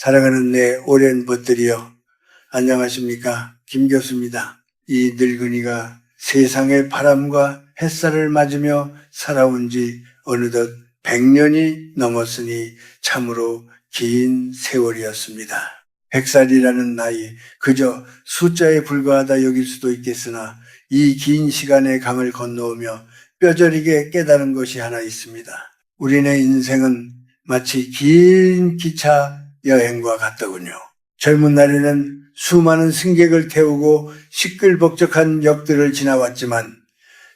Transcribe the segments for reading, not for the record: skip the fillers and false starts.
사랑하는 내 오랜 벗들이여, 안녕하십니까? 김 교수입니다. 이 늙은이가 세상의 바람과 햇살을 맞으며 살아온 지 어느덧 100년이 넘었으니 참으로 긴 세월이었습니다. 100살이라는 나이, 그저 숫자에 불과하다 여길 수도 있겠으나 이 긴 시간의 강을 건너오며 뼈저리게 깨달은 것이 하나 있습니다. 우리네 인생은 마치 긴 기차 여행과 같더군요. 젊은 날에는 수많은 승객을 태우고 시끌벅적한 역들을 지나왔지만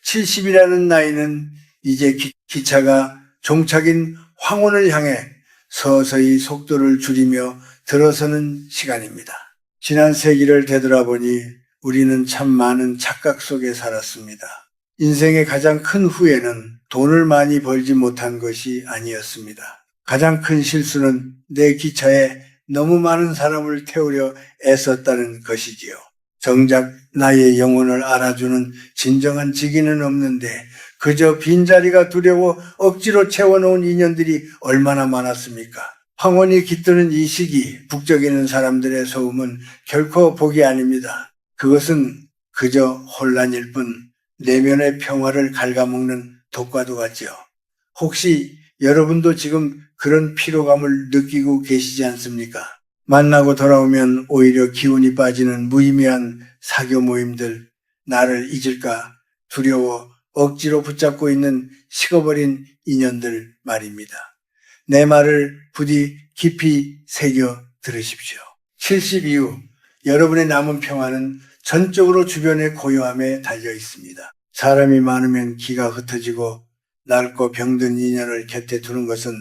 70이라는 나이는 이제 기차가 종착인 황혼을 향해 서서히 속도를 줄이며 들어서는 시간입니다. 지난 세기를 되돌아보니 우리는 참 많은 착각 속에 살았습니다. 인생의 가장 큰 후회는 돈을 많이 벌지 못한 것이 아니었습니다. 가장 큰 실수는 내 기차에 너무 많은 사람을 태우려 애썼다는 것이지요. 정작 나의 영혼을 알아주는 진정한 직위는 없는데 그저 빈자리가 두려워 억지로 채워놓은 인연들이 얼마나 많았습니까? 황혼이 깃드는 이 시기 북적이는 사람들의 소음은 결코 복이 아닙니다. 그것은 그저 혼란일 뿐 내면의 평화를 갉아먹는 독과도 같지요. 혹시 여러분도 지금 그런 피로감을 느끼고 계시지 않습니까? 만나고 돌아오면 오히려 기운이 빠지는 무의미한 사교 모임들, 나를 잊을까 두려워 억지로 붙잡고 있는 식어버린 인연들 말입니다. 내 말을 부디 깊이 새겨 들으십시오. 70 이후 여러분의 남은 평화는 전적으로 주변의 고요함에 달려 있습니다. 사람이 많으면 기가 흩어지고 낡고 병든 인연을 곁에 두는 것은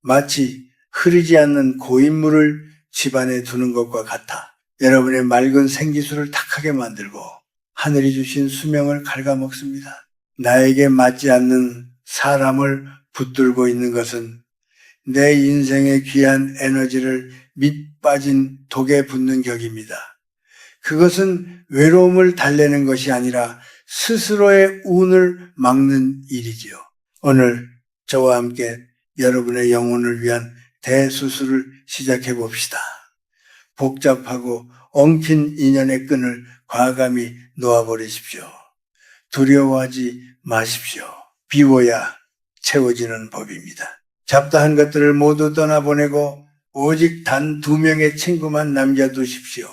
마치 흐르지 않는 고인물을 집안에 두는 것과 같아 여러분의 맑은 생기수를 탁하게 만들고 하늘이 주신 수명을 갉아먹습니다. 나에게 맞지 않는 사람을 붙들고 있는 것은 내 인생의 귀한 에너지를 밑 빠진 독에 붓는 격입니다. 그것은 외로움을 달래는 것이 아니라 스스로의 운을 막는 일이지요. 오늘 저와 함께 여러분의 영혼을 위한 대수술을 시작해 봅시다. 복잡하고 엉킨 인연의 끈을 과감히 놓아버리십시오. 두려워하지 마십시오. 비워야 채워지는 법입니다. 잡다한 것들을 모두 떠나보내고 오직 단 2명의 친구만 남겨두십시오.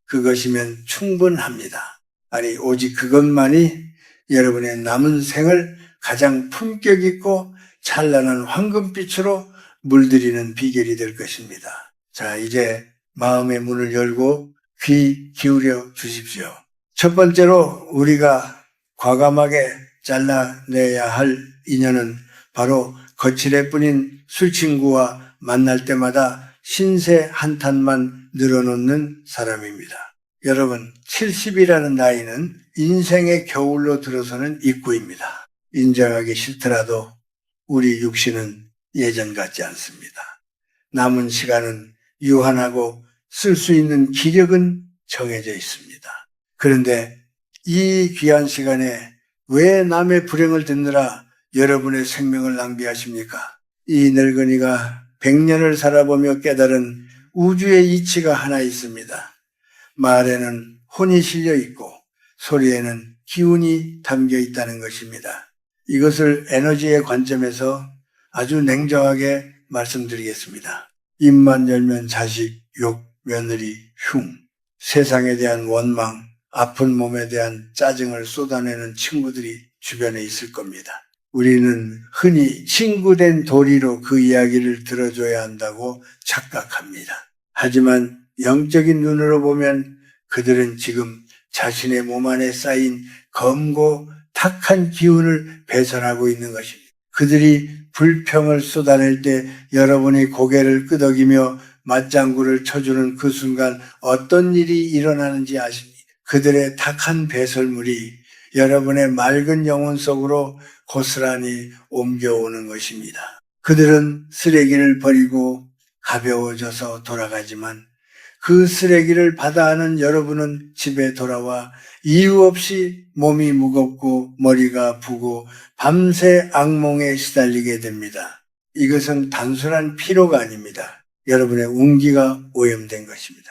그것이면 충분합니다. 아니, 오직 그것만이 여러분의 남은 생을 가장 품격 있고 찬란한 황금빛으로 물들이는 비결이 될 것입니다. 자, 이제 마음의 문을 열고 귀 기울여 주십시오. 첫 번째로 우리가 과감하게 잘라내야 할 인연은 바로 거칠애뿐인 술친구와 만날 때마다 신세 한탄만 늘어놓는 사람입니다. 여러분, 70이라는 나이는 인생의 겨울로 들어서는 입구입니다. 인정하기 싫더라도 우리 육신은 예전 같지 않습니다. 남은 시간은 유한하고 쓸 수 있는 기력은 정해져 있습니다. 그런데 이 귀한 시간에 왜 남의 불행을 듣느라 여러분의 생명을 낭비하십니까? 이 늙은이가 100년을 살아보며 깨달은 우주의 이치가 하나 있습니다. 말에는 혼이 실려 있고 소리에는 기운이 담겨 있다는 것입니다. 이것을 에너지의 관점에서 아주 냉정하게 말씀드리겠습니다. 입만 열면 자식, 욕, 며느리, 흉, 세상에 대한 원망, 아픈 몸에 대한 짜증을 쏟아내는 친구들이 주변에 있을 겁니다. 우리는 흔히 친구된 도리로 그 이야기를 들어줘야 한다고 착각합니다. 하지만 영적인 눈으로 보면 그들은 지금 자신의 몸 안에 쌓인 검고 탁한 기운을 배설하고 있는 것입니다. 그들이 불평을 쏟아낼 때 여러분이 고개를 끄덕이며 맞장구를 쳐주는 그 순간 어떤 일이 일어나는지 아십니까? 그들의 탁한 배설물이 여러분의 맑은 영혼 속으로 고스란히 옮겨오는 것입니다. 그들은 쓰레기를 버리고 가벼워져서 돌아가지만 그 쓰레기를 받아하는 여러분은 집에 돌아와 이유 없이 몸이 무겁고 머리가 아프고 밤새 악몽에 시달리게 됩니다. 이것은 단순한 피로가 아닙니다. 여러분의 운기가 오염된 것입니다.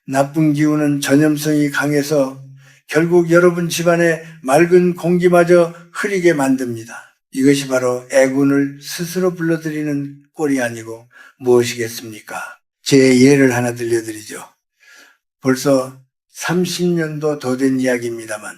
나쁜 기운은 전염성이 강해서 결국 여러분 집안의 맑은 공기마저 흐리게 만듭니다. 이것이 바로 애군을 스스로 불러들이는 꼴이 아니고 무엇이겠습니까? 제 예를 하나 들려드리죠. 벌써 30년도 더 된 이야기입니다만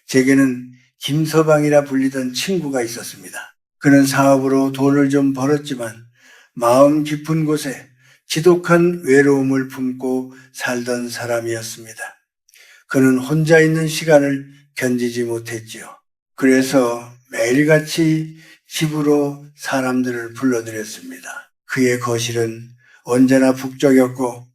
제게는 김서방이라 불리던 친구가 있었습니다. 그는 사업으로 돈을 좀 벌었지만 마음 깊은 곳에 지독한 외로움을 품고 살던 사람이었습니다. 그는 혼자 있는 시간을 견디지 못했지요. 그래서 매일같이 집으로 사람들을 불러들였습니다. 그의 거실은 언제나 북적였고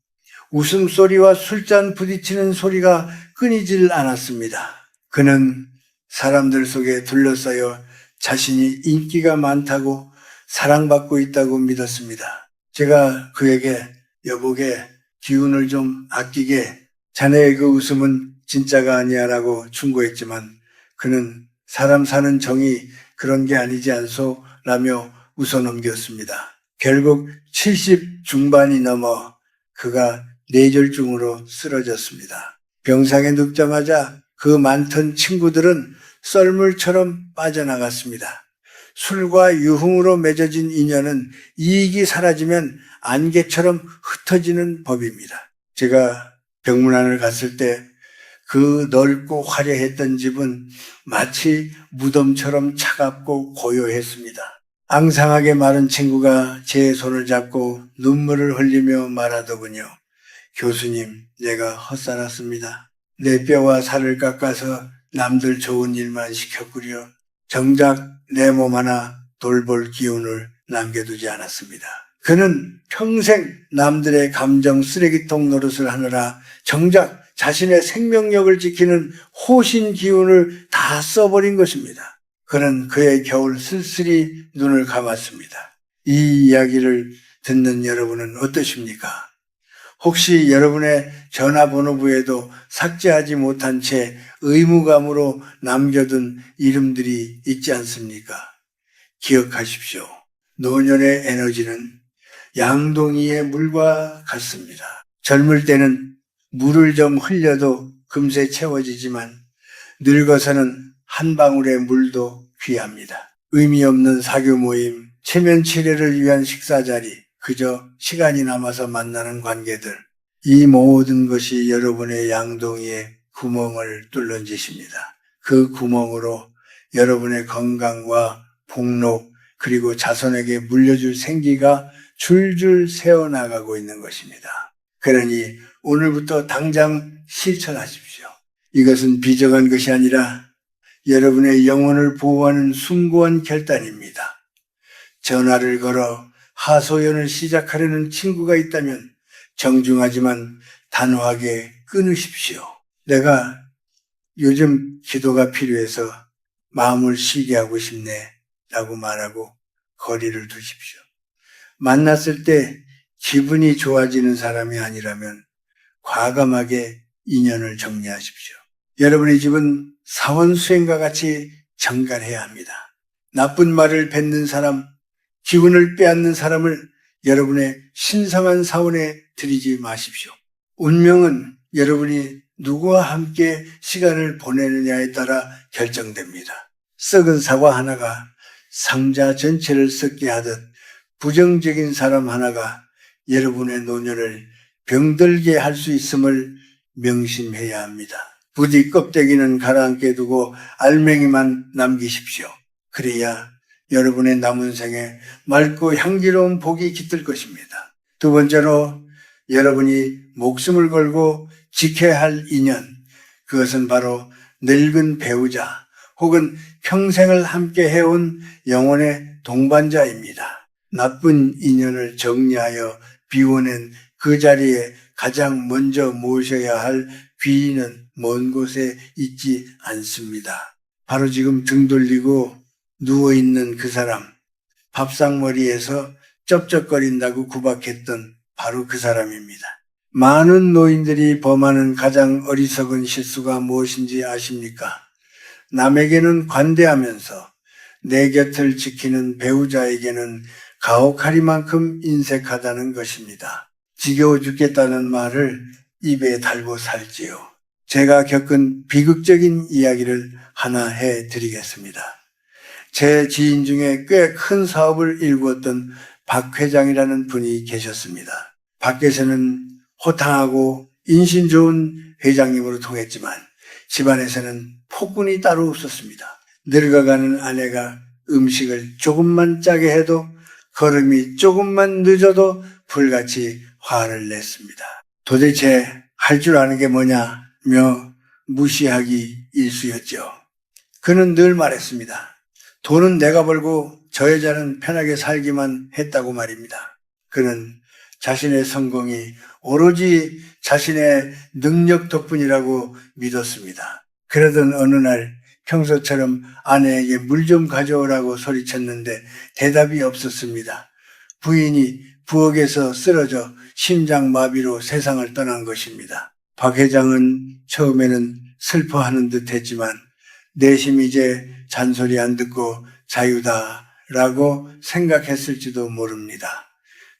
웃음소리와 술잔 부딪히는 소리가 끊이질 않았습니다. 그는 사람들 속에 둘러싸여 자신이 인기가 많다고 사랑받고 있다고 믿었습니다. 제가 그에게 여보게 기운을 좀 아끼게 자네의 그 웃음은 진짜가 아니야 라고 충고했지만 그는 사람 사는 정이 그런 게 아니지 않소 라며 웃어넘겼습니다. 결국 70 중반이 넘어 그가 뇌졸중으로 쓰러졌습니다. 병상에 눕자마자 그 많던 친구들은 썰물처럼 빠져나갔습니다. 술과 유흥으로 맺어진 인연은 이익이 사라지면 안개처럼 흩어지는 법입니다. 제가 병문안을 갔을 때 그 넓고 화려했던 집은 마치 무덤처럼 차갑고 고요했습니다. 앙상하게 마른 친구가 제 손을 잡고 눈물을 흘리며 말하더군요. 교수님, 내가 헛살았습니다. 내 뼈와 살을 깎아서 남들 좋은 일만 시켰구려. 정작 내 몸 하나 돌볼 기운을 남겨두지 않았습니다. 그는 평생 남들의 감정 쓰레기통 노릇을 하느라 정작 자신의 생명력을 지키는 호신 기운을 다 써버린 것입니다. 그는 그의 겨울 쓸쓸히 눈을 감았습니다. 이 이야기를 듣는 여러분은 어떠십니까? 혹시 여러분의 전화번호부에도 삭제하지 못한 채 의무감으로 남겨둔 이름들이 있지 않습니까? 기억하십시오. 노년의 에너지는 양동이의 물과 같습니다. 젊을 때는 물을 좀 흘려도 금세 채워지지만 늙어서는 한 방울의 물도 귀합니다. 의미 없는 사교 모임, 체면 치레를 위한 식사 자리, 그저 시간이 남아서 만나는 관계들, 이 모든 것이 여러분의 양동이에 구멍을 뚫는 짓입니다. 그 구멍으로 여러분의 건강과 복록 그리고 자손에게 물려줄 생기가 줄줄 새어나가고 있는 것입니다. 그러니 오늘부터 당장 실천하십시오. 이것은 비정한 것이 아니라 여러분의 영혼을 보호하는 숭고한 결단입니다. 전화를 걸어 하소연을 시작하려는 친구가 있다면 정중하지만 단호하게 끊으십시오. 내가 요즘 기도가 필요해서 마음을 쉬게 하고 싶네 라고 말하고 거리를 두십시오. 만났을 때 기분이 좋아지는 사람이 아니라면 과감하게 인연을 정리하십시오. 여러분의 집은 사원수행과 같이 정갈해야 합니다. 나쁜 말을 뱉는 사람, 기운을 빼앗는 사람을 여러분의 신성한 사원에 들이지 마십시오. 운명은 여러분이 누구와 함께 시간을 보내느냐에 따라 결정됩니다. 썩은 사과 하나가 상자 전체를 썩게 하듯 부정적인 사람 하나가 여러분의 노년을 병들게 할 수 있음을 명심해야 합니다. 부디 껍데기는 가라앉게 두고 알맹이만 남기십시오. 그래야 여러분의 남은 생에 맑고 향기로운 복이 깃들 것입니다. 두 번째로 여러분이 목숨을 걸고 지켜야 할 인연, 그것은 바로 늙은 배우자 혹은 평생을 함께 해온 영혼의 동반자입니다. 나쁜 인연을 정리하여 비워낸 그 자리에 가장 먼저 모셔야 할 귀인은 먼 곳에 있지 않습니다. 바로 지금 등 돌리고 누워있는 그 사람, 밥상머리에서 쩝쩝거린다고 구박했던 바로 그 사람입니다. 많은 노인들이 범하는 가장 어리석은 실수가 무엇인지 아십니까? 남에게는 관대하면서 내 곁을 지키는 배우자에게는 가혹하리만큼 인색하다는 것입니다. 지겨워 죽겠다는 말을 입에 달고 살지요. 제가 겪은 비극적인 이야기를 하나 해드리겠습니다. 제 지인 중에 꽤 큰 사업을 일구었던 박 회장이라는 분이 계셨습니다. 밖에서는 호탕하고 인신 좋은 회장님으로 통했지만 집안에서는 폭군이 따로 없었습니다. 늙어가는 아내가 음식을 조금만 짜게 해도 걸음이 조금만 늦어도 불같이 화를 냈습니다. 도대체 할 줄 아는 게 뭐냐며 무시하기 일쑤였죠. 그는 늘 말했습니다. 돈은 내가 벌고 저 여자는 편하게 살기만 했다고 말입니다. 그는 자신의 성공이 오로지 자신의 능력 덕분이라고 믿었습니다. 그러던 어느 날 평소처럼 아내에게 물 좀 가져오라고 소리쳤는데 대답이 없었습니다. 부인이 부엌에서 쓰러져 심장마비로 세상을 떠난 것입니다. 박 회장은 처음에는 슬퍼하는 듯 했지만 내심 이제 잔소리 안 듣고 자유다라고 생각했을지도 모릅니다.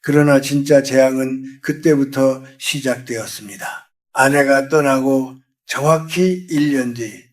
그러나 진짜 재앙은 그때부터 시작되었습니다. 아내가 떠나고 정확히 1년 뒤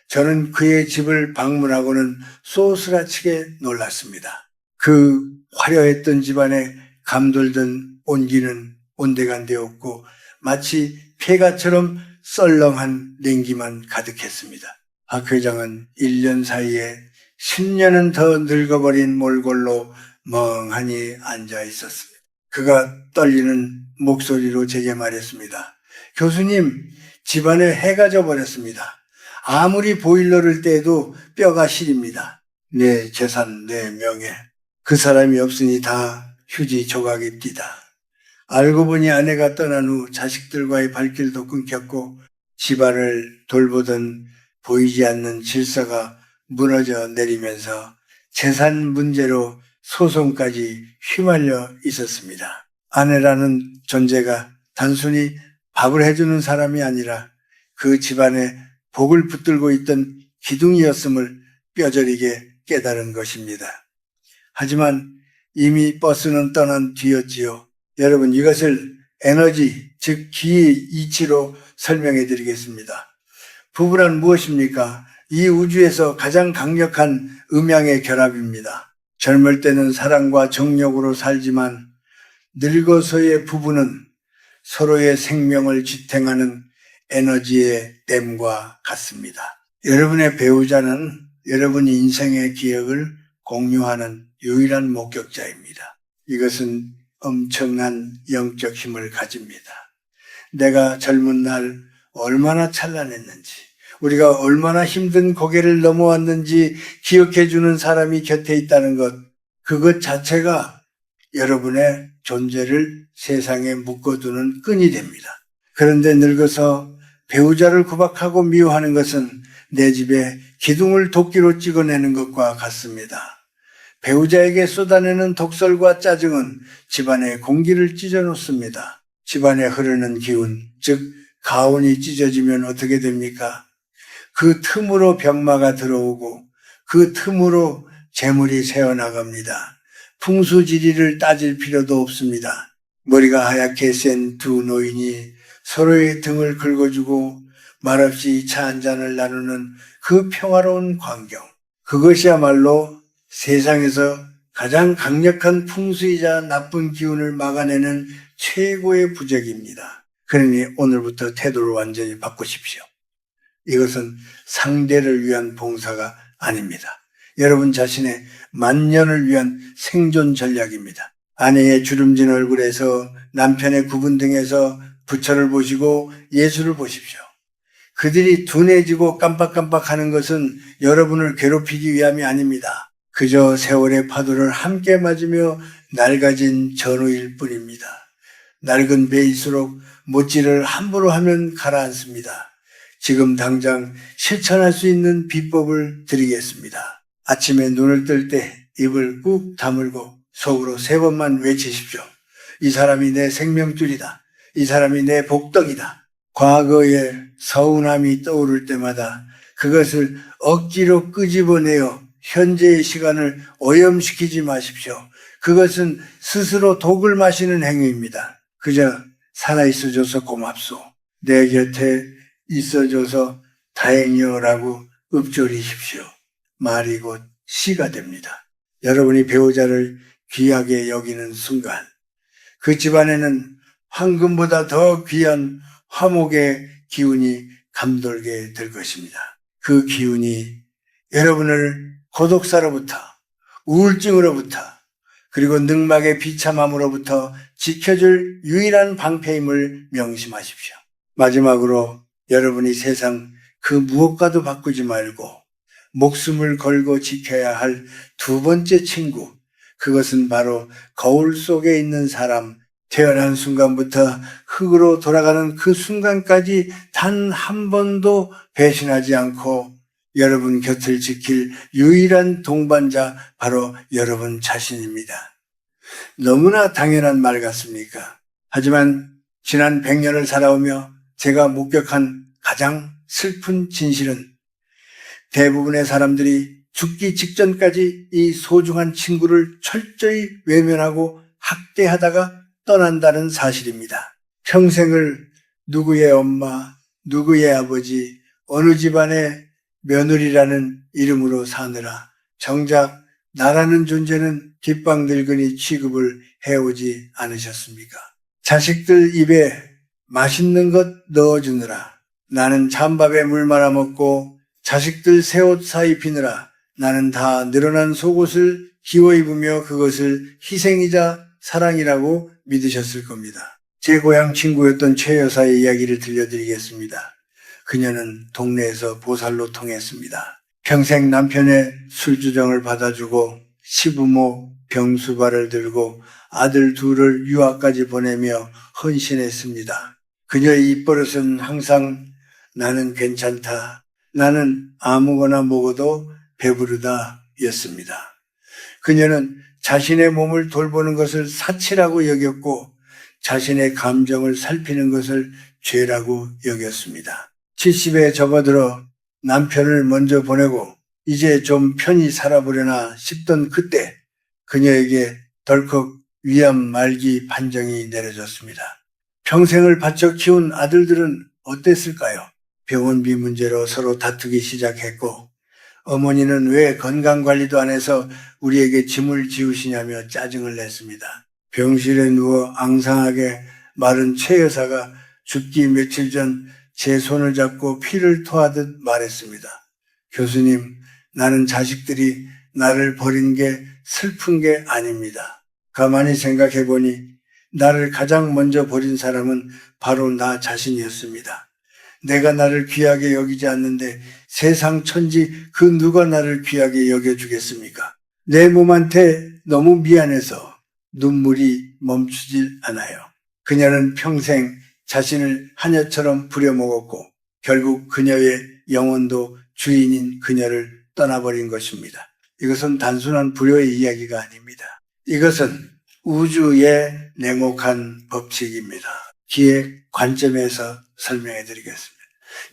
저는 그의 집을 방문하고는 쏘스라치게 놀랐습니다. 그 화려했던 집안에 감돌던 온기는 온데간데없고 마치 폐가처럼 썰렁한 냉기만 가득했습니다. 박 회장은 1년 사이에 10년은 더 늙어버린 몰골로 멍하니 앉아 있었습니다. 그가 떨리는 목소리로 제게 말했습니다. 교수님, 집안에 해가 져버렸습니다. 아무리 보일러를 떼도 뼈가 시립니다. 내 재산, 내 명예. 그 사람이 없으니 다 휴지 조각입니다. 알고 보니 아내가 떠난 후 자식들과의 발길도 끊겼고 집안을 돌보던 보이지 않는 질서가 무너져 내리면서 재산 문제로 소송까지 휘말려 있었습니다. 아내라는 존재가 단순히 밥을 해주는 사람이 아니라 그 집안에 복을 붙들고 있던 기둥이었음을 뼈저리게 깨달은 것입니다. 하지만 이미 버스는 떠난 뒤였지요. 여러분, 이것을 에너지, 즉 기의 이치로 설명해 드리겠습니다. 부부란 무엇입니까? 이 우주에서 가장 강력한 음양의 결합입니다. 젊을 때는 사랑과 정력으로 살지만 늙어서의 부부는 서로의 생명을 지탱하는 에너지의 댐과 같습니다. 여러분의 배우자는 여러분의 인생의 기억을 공유하는 유일한 목격자입니다. 이것은 엄청난 영적 힘을 가집니다. 내가 젊은 날 얼마나 찬란했는지, 우리가 얼마나 힘든 고개를 넘어왔는지 기억해주는 사람이 곁에 있다는 것, 그것 자체가 여러분의 존재를 세상에 묶어두는 끈이 됩니다. 그런데 늙어서 배우자를 구박하고 미워하는 것은 내 집에 기둥을 도끼로 찍어내는 것과 같습니다. 배우자에게 쏟아내는 독설과 짜증은 집안의 공기를 찢어놓습니다. 집안에 흐르는 기운, 즉 가온이 찢어지면 어떻게 됩니까? 그 틈으로 병마가 들어오고 그 틈으로 재물이 새어나갑니다. 풍수지리를 따질 필요도 없습니다. 머리가 하얗게 센 두 노인이 서로의 등을 긁어주고 말없이 차 한 잔을 나누는 그 평화로운 광경. 그것이야말로 세상에서 가장 강력한 풍수이자 나쁜 기운을 막아내는 최고의 부적입니다. 그러니 오늘부터 태도를 완전히 바꾸십시오. 이것은 상대를 위한 봉사가 아닙니다. 여러분 자신의 만년을 위한 생존 전략입니다. 아내의 주름진 얼굴에서 남편의 굽은 등에서 부처를 보시고 예수를 보십시오. 그들이 둔해지고 깜빡깜빡하는 것은 여러분을 괴롭히기 위함이 아닙니다. 그저 세월의 파도를 함께 맞으며 낡아진 전우일 뿐입니다. 낡은 배일수록 못질을 함부로 하면 가라앉습니다. 지금 당장 실천할 수 있는 비법을 드리겠습니다. 아침에 눈을 뜰 때 입을 꾹 다물고 속으로 3번만 외치십시오. 이 사람이 내 생명줄이다. 이 사람이 내 복덕이다. 과거의 서운함이 떠오를 때마다 그것을 억지로 끄집어내어 현재의 시간을 오염시키지 마십시오. 그것은 스스로 독을 마시는 행위입니다. 그저 살아있어줘서 고맙소. 내 곁에 있어줘서 다행이요라고 읊조리십시오. 말이 곧 시가 됩니다. 여러분이 배우자를 귀하게 여기는 순간 그 집안에는 황금보다 더 귀한 화목의 기운이 감돌게 될 것입니다. 그 기운이 여러분을 고독사로부터, 우울증으로부터, 그리고 늑막의 비참함으로부터 지켜줄 유일한 방패임을 명심하십시오. 마지막으로 여러분이 세상 그 무엇과도 바꾸지 말고 목숨을 걸고 지켜야 할 두 번째 친구, 그것은 바로 거울 속에 있는 사람, 태어난 순간부터 흙으로 돌아가는 그 순간까지 단 한 번도 배신하지 않고 여러분 곁을 지킬 유일한 동반자, 바로 여러분 자신입니다. 너무나 당연한 말 같습니까? 하지만 지난 100년을 살아오며 제가 목격한 가장 슬픈 진실은 대부분의 사람들이 죽기 직전까지 이 소중한 친구를 철저히 외면하고 학대하다가 떠난다는 사실입니다. 평생을 누구의 엄마, 누구의 아버지, 어느 집안의 며느리라는 이름으로 사느라 정작 나라는 존재는 뒷방 늙은이 취급을 해오지 않으셨습니까? 자식들 입에 맛있는 것 넣어주느라 나는 찬밥에 물 말아 먹고 자식들 새 옷 사 입히느라 나는 다 늘어난 속옷을 기워 입으며 그것을 희생이자 사랑이라고 믿으셨을 겁니다. 제 고향 친구였던 최 여사의 이야기를 들려드리겠습니다. 그녀는 동네에서 보살로 통했습니다. 평생 남편의 술주정을 받아주고 시부모 병수발을 들고 아들 둘을 유학까지 보내며 헌신했습니다. 그녀의 입버릇은 항상 나는 괜찮다, 나는 아무거나 먹어도 배부르다 였습니다. 그녀는 자신의 몸을 돌보는 것을 사치라고 여겼고 자신의 감정을 살피는 것을 죄라고 여겼습니다. 70에 접어들어 남편을 먼저 보내고 이제 좀 편히 살아보려나 싶던 그때 그녀에게 덜컥 위암 말기 판정이 내려졌습니다. 평생을 바쳐 키운 아들들은 어땠을까요? 병원비 문제로 서로 다투기 시작했고 어머니는 왜 건강관리도 안 해서 우리에게 짐을 지우시냐며 짜증을 냈습니다. 병실에 누워 앙상하게 마른 최 여사가 죽기 며칠 전 제 손을 잡고 피를 토하듯 말했습니다. 교수님, 나는 자식들이 나를 버린 게 슬픈 게 아닙니다. 가만히 생각해보니 나를 가장 먼저 버린 사람은 바로 나 자신이었습니다. 내가 나를 귀하게 여기지 않는데 세상 천지 그 누가 나를 귀하게 여겨주겠습니까? 내 몸한테 너무 미안해서 눈물이 멈추질 않아요. 그녀는 평생 자신을 하녀처럼 부려먹었고 결국 그녀의 영혼도 주인인 그녀를 떠나버린 것입니다. 이것은 단순한 불효의 이야기가 아닙니다. 이것은 우주의 냉혹한 법칙입니다. 기의 관점에서 설명해 드리겠습니다.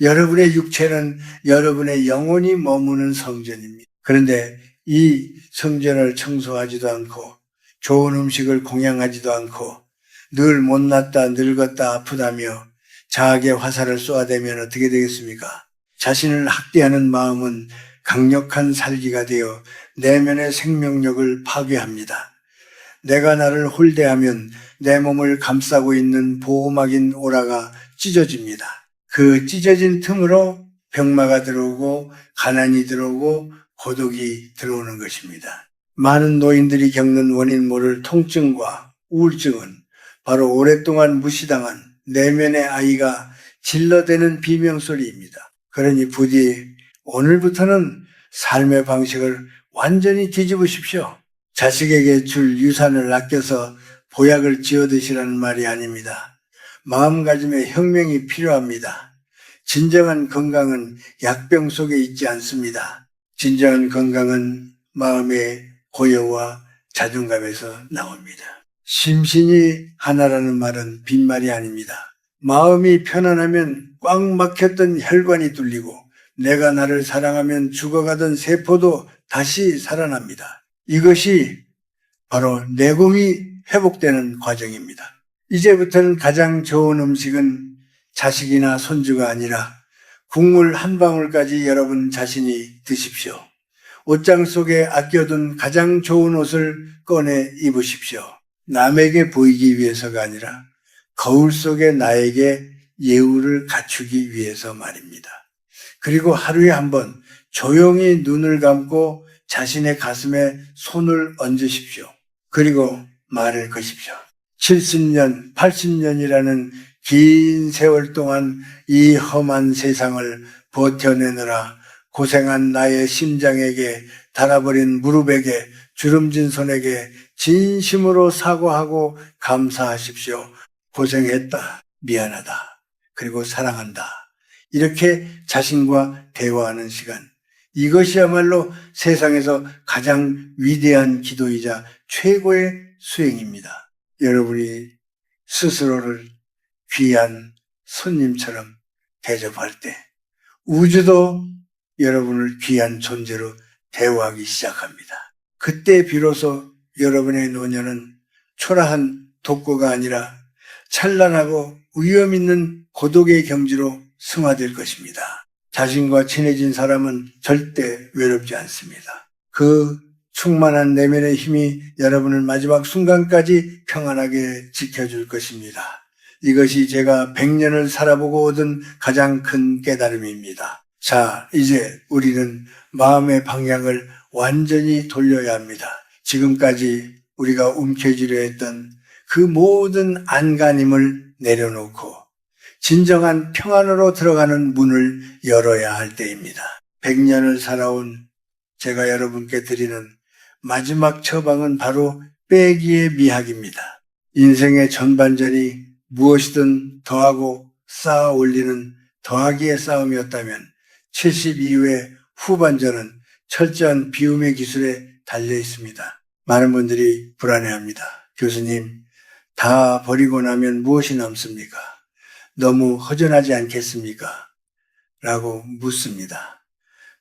여러분의 육체는 여러분의 영혼이 머무는 성전입니다. 그런데 이 성전을 청소하지도 않고 좋은 음식을 공양하지도 않고 늘 못났다 늙었다 아프다며 자학의 화살을 쏘아대면 어떻게 되겠습니까? 자신을 학대하는 마음은 강력한 살기가 되어 내면의 생명력을 파괴합니다. 내가 나를 홀대하면 내 몸을 감싸고 있는 보호막인 오라가 찢어집니다. 그 찢어진 틈으로 병마가 들어오고 가난이 들어오고 고독이 들어오는 것입니다. 많은 노인들이 겪는 원인 모를 통증과 우울증은 바로 오랫동안 무시당한 내면의 아이가 질러대는 비명소리입니다. 그러니 부디 오늘부터는 삶의 방식을 완전히 뒤집으십시오. 자식에게 줄 유산을 아껴서 보약을 지어 드시라는 말이 아닙니다. 마음가짐의 혁명이 필요합니다. 진정한 건강은 약병 속에 있지 않습니다. 진정한 건강은 마음의 고요와 자존감에서 나옵니다. 심신이 하나라는 말은 빈말이 아닙니다. 마음이 편안하면 꽉 막혔던 혈관이 뚫리고 내가 나를 사랑하면 죽어가던 세포도 다시 살아납니다. 이것이 바로 내공이 회복되는 과정입니다. 이제부터는 가장 좋은 음식은 자식이나 손주가 아니라 국물 한 방울까지 여러분 자신이 드십시오. 옷장 속에 아껴둔 가장 좋은 옷을 꺼내 입으십시오. 남에게 보이기 위해서가 아니라 거울 속에 나에게 예우를 갖추기 위해서 말입니다. 그리고 하루에 한 번 조용히 눈을 감고 자신의 가슴에 손을 얹으십시오. 그리고 말을 거십시오. 70년, 80년이라는 긴 세월 동안 이 험한 세상을 버텨내느라 고생한 나의 심장에게, 닳아버린 무릎에게, 주름진 손에게 진심으로 사과하고 감사하십시오. 고생했다. 미안하다. 그리고 사랑한다. 이렇게 자신과 대화하는 시간. 이것이야말로 세상에서 가장 위대한 기도이자 최고의 수행입니다. 여러분이 스스로를 귀한 손님처럼 대접할 때 우주도 여러분을 귀한 존재로 대우하기 시작합니다. 그때 비로소 여러분의 노년은 초라한 독고가 아니라 찬란하고 위험 있는 고독의 경지로 승화될 것입니다. 자신과 친해진 사람은 절대 외롭지 않습니다. 그 충만한 내면의 힘이 여러분을 마지막 순간까지 평안하게 지켜줄 것입니다. 이것이 제가 100년을 살아보고 얻은 가장 큰 깨달음입니다. 자, 이제 우리는 마음의 방향을 완전히 돌려야 합니다. 지금까지 우리가 움켜쥐려 했던 그 모든 안간힘을 내려놓고 진정한 평안으로 들어가는 문을 열어야 할 때입니다. 100년을 살아온 제가 여러분께 드리는 마지막 처방은 바로 빼기의 미학입니다. 인생의 전반전이 무엇이든 더하고 쌓아 올리는 더하기의 싸움이었다면 70 이후의 후반전은 철저한 비움의 기술에 달려 있습니다. 많은 분들이 불안해합니다. 교수님, 다 버리고 나면 무엇이 남습니까? 너무 허전하지 않겠습니까? 라고 묻습니다.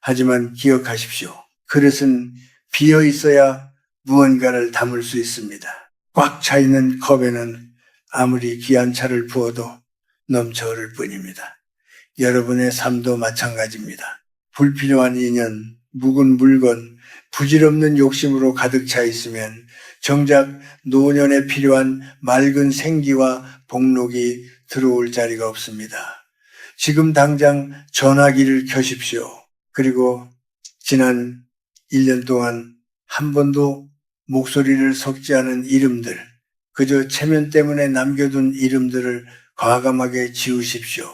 하지만 기억하십시오. 그릇은 비어 있어야 무언가를 담을 수 있습니다. 꽉 차 있는 컵에는 아무리 귀한 차를 부어도 넘쳐 흐를 뿐입니다. 여러분의 삶도 마찬가지입니다. 불필요한 인연, 묵은 물건, 부질없는 욕심으로 가득 차 있으면 정작 노년에 필요한 맑은 생기와 복록이 들어올 자리가 없습니다. 지금 당장 전화기를 켜십시오. 그리고 지난 1년 동안 한 번도 목소리를 섞지 않은 이름들, 그저 체면 때문에 남겨둔 이름들을 과감하게 지우십시오.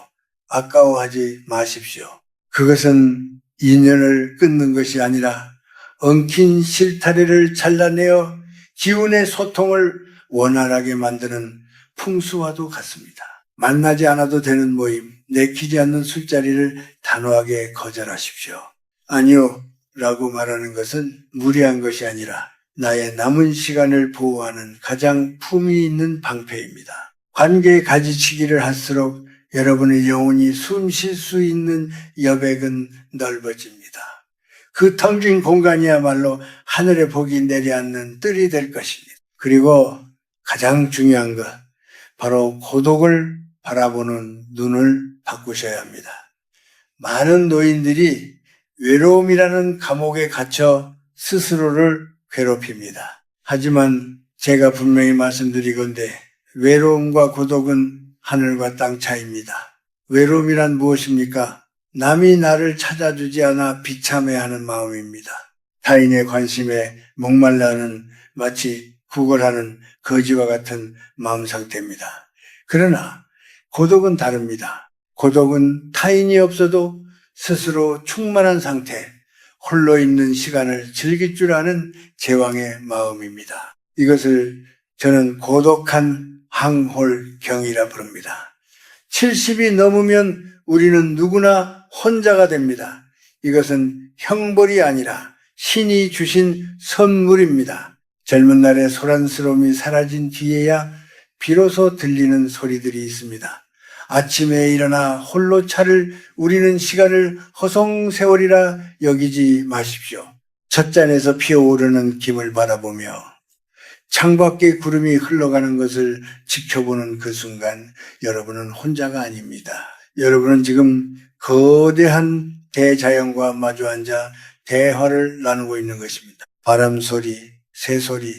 아까워하지 마십시오. 그것은 인연을 끊는 것이 아니라 엉킨 실타래를 잘라내어 기운의 소통을 원활하게 만드는 풍수와도 같습니다. 만나지 않아도 되는 모임, 내키지 않는 술자리를 단호하게 거절하십시오. 아니요 라고 말하는 것은 무리한 것이 아니라 나의 남은 시간을 보호하는 가장 품위 있는 방패입니다. 관계의 가지치기를 할수록 여러분의 영혼이 숨 쉴 수 있는 여백은 넓어집니다. 그 텅 빈 공간이야말로 하늘의 복이 내려앉는 뜰이 될 것입니다. 그리고 가장 중요한 것, 바로 고독을 바라보는 눈을 바꾸셔야 합니다. 많은 노인들이 외로움이라는 감옥에 갇혀 스스로를 괴롭힙니다. 하지만 제가 분명히 말씀드리건대 외로움과 고독은 하늘과 땅 차이입니다. 외로움이란 무엇입니까? 남이 나를 찾아주지 않아 비참해하는 마음입니다. 타인의 관심에 목말라하는 마치 구걸하는 거지와 같은 마음 상태입니다. 그러나 고독은 다릅니다. 고독은 타인이 없어도 스스로 충만한 상태, 홀로 있는 시간을 즐길 줄 아는 제왕의 마음입니다. 이것을 저는 고독한 항홀경이라 부릅니다. 70이 넘으면 우리는 누구나 혼자가 됩니다. 이것은 형벌이 아니라 신이 주신 선물입니다. 젊은 날의 소란스러움이 사라진 뒤에야 비로소 들리는 소리들이 있습니다. 아침에 일어나 홀로 차를 우리는 시간을 허송세월이라 여기지 마십시오. 첫 잔에서 피어오르는 김을 바라보며 창밖에 구름이 흘러가는 것을 지켜보는 그 순간 여러분은 혼자가 아닙니다. 여러분은 지금 거대한 대자연과 마주 앉아 대화를 나누고 있는 것입니다. 바람 소리, 새 소리,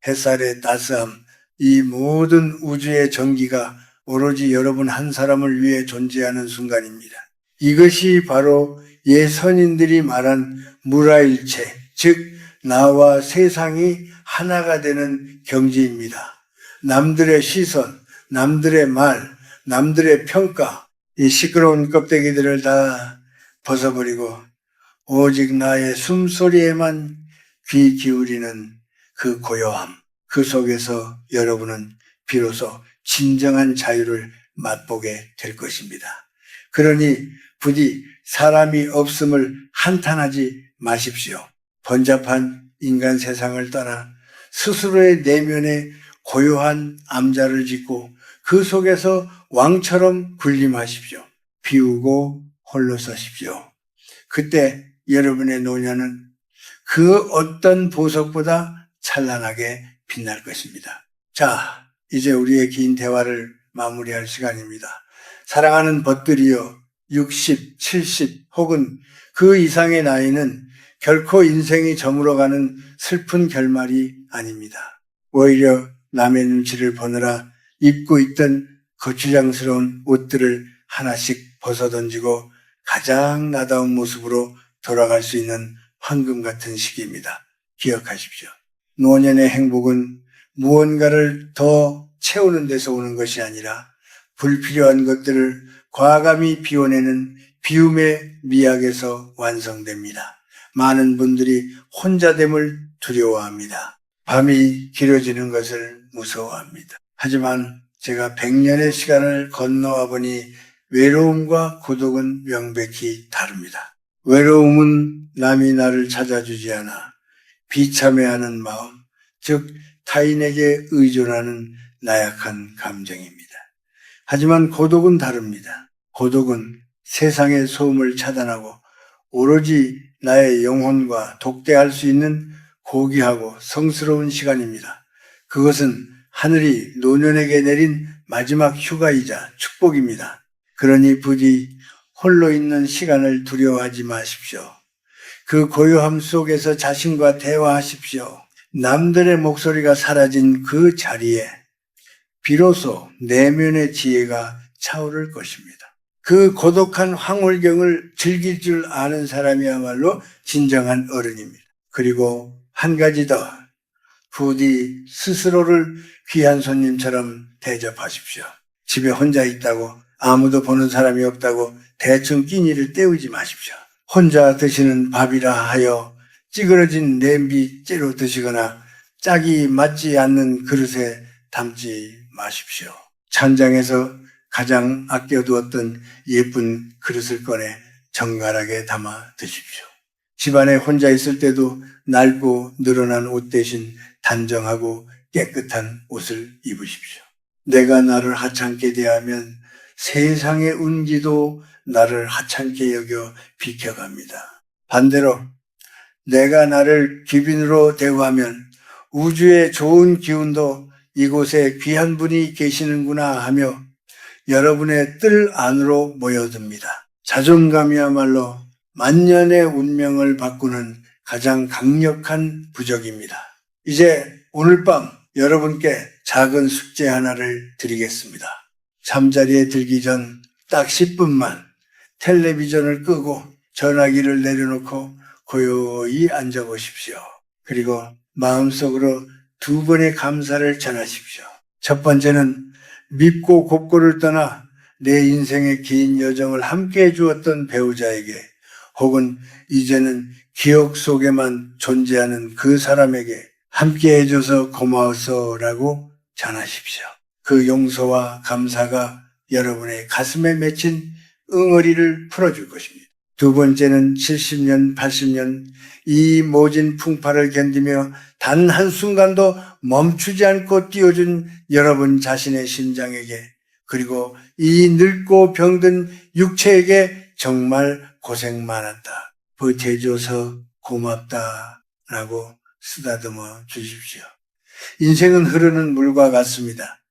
햇살의 따스함, 이 모든 우주의 전기가 오로지 여러분 한 사람을 위해 존재하는 순간입니다. 이것이 바로 예선인들이 말한 무라일체, 즉 나와 세상이 하나가 되는 경지입니다. 남들의 시선, 남들의 말, 남들의 평가, 이 시끄러운 껍데기들을 다 벗어버리고 오직 나의 숨소리에만 귀 기울이는 그 고요함, 그 속에서 여러분은 비로소 진정한 자유를 맛보게 될 것입니다. 그러니 부디 사람이 없음을 한탄하지 마십시오. 번잡한 인간 세상을 떠나 스스로의 내면에 고요한 암자를 짓고 그 속에서 왕처럼 군림하십시오. 비우고 홀로 서십시오. 그때 여러분의 노년은 그 어떤 보석보다 찬란하게 빛날 것입니다. 자, 이제 우리의 긴 대화를 마무리할 시간입니다. 사랑하는 벗들이여 60, 70 혹은 그 이상의 나이는 결코 인생이 저물어가는 슬픈 결말이 아닙니다. 오히려 남의 눈치를 보느라 입고 있던 거추장스러운 옷들을 하나씩 벗어던지고 가장 나다운 모습으로 돌아갈 수 있는 황금 같은 시기입니다. 기억하십시오. 노년의 행복은 무언가를 더 채우는 데서 오는 것이 아니라 불필요한 것들을 과감히 비워내는 비움의 미학에서 완성됩니다. 많은 분들이 혼자됨을 두려워합니다. 밤이 길어지는 것을 무서워합니다. 하지만 제가 100년의 시간을 건너와 보니 외로움과 고독은 명백히 다릅니다. 외로움은 남이 나를 찾아주지 않아 비참해하는 마음, 즉 타인에게 의존하는 나약한 감정입니다. 하지만 고독은 다릅니다. 고독은 세상의 소음을 차단하고 오로지 나의 영혼과 독대할 수 있는 고귀하고 성스러운 시간입니다. 그것은 하늘이 노년에게 내린 마지막 휴가이자 축복입니다. 그러니 부디 홀로 있는 시간을 두려워하지 마십시오. 그 고요함 속에서 자신과 대화하십시오. 남들의 목소리가 사라진 그 자리에 비로소 내면의 지혜가 차오를 것입니다. 그 고독한 황홀경을 즐길 줄 아는 사람이야말로 진정한 어른입니다. 그리고 한 가지 더, 부디 스스로를 귀한 손님처럼 대접하십시오. 집에 혼자 있다고 아무도 보는 사람이 없다고 대충 끼니를 때우지 마십시오. 혼자 드시는 밥이라 하여 찌그러진 냄비째로 드시거나 짝이 맞지 않는 그릇에 담지 마십시오. 찬장에서 가장 아껴두었던 예쁜 그릇을 꺼내 정갈하게 담아 드십시오. 집안에 혼자 있을 때도 낡고 늘어난 옷 대신 단정하고 깨끗한 옷을 입으십시오. 내가 나를 하찮게 대하면 세상의 운기도 나를 하찮게 여겨 비켜갑니다. 반대로 내가 나를 귀빈으로 대우하면 우주의 좋은 기운도 이곳에 귀한 분이 계시는구나 하며 여러분의 뜰 안으로 모여듭니다. 자존감이야말로 만년의 운명을 바꾸는 가장 강력한 부적입니다. 이제 오늘 밤 여러분께 작은 숙제 하나를 드리겠습니다. 잠자리에 들기 전 딱 10분만 텔레비전을 끄고 전화기를 내려놓고 고요히 앉아보십시오. 그리고 마음속으로 2번의 감사를 전하십시오. 첫 번째는 밉고 곱고를 떠나 내 인생의 긴 여정을 함께 해주었던 배우자에게 혹은 이제는 기억 속에만 존재하는 그 사람에게 함께 해줘서 고마웠어라고 전하십시오. 그 용서와 감사가 여러분의 가슴에 맺힌 응어리를 풀어줄 것입니다. 두 번째는 70년, 80년 이 모진 풍파를 견디며 단 한순간도 멈추지 않고 뛰어준 여러분 자신의 심장에게 그리고 이 늙고 병든 육체에게 정말 고생 많았다. 버텨줘서 고맙다라고 쓰다듬어 주십시오. 인생은 흐르는 물과 같습니다.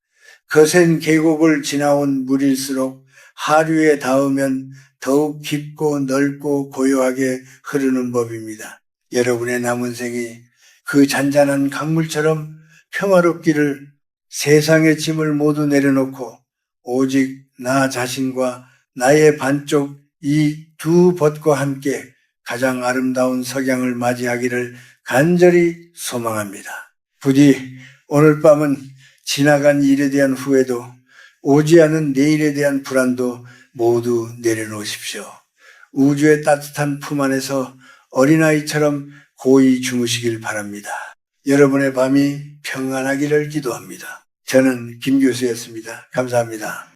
거센 계곡을 지나온 물일수록 하류에 닿으면 더욱 깊고 넓고 고요하게 흐르는 법입니다. 여러분의 남은 생이 그 잔잔한 강물처럼 평화롭기를 세상의 짐을 모두 내려놓고 오직 나 자신과 나의 반쪽 이 두 벗과 함께 가장 아름다운 석양을 맞이하기를 간절히 소망합니다. 부디 오늘 밤은 지나간 일에 대한 후회도 오지 않은 내일에 대한 불안도 모두 내려놓으십시오. 우주의 따뜻한 품 안에서 어린아이처럼 고이 주무시길 바랍니다. 여러분의 밤이 평안하기를 기도합니다. 저는 김 교수였습니다. 감사합니다.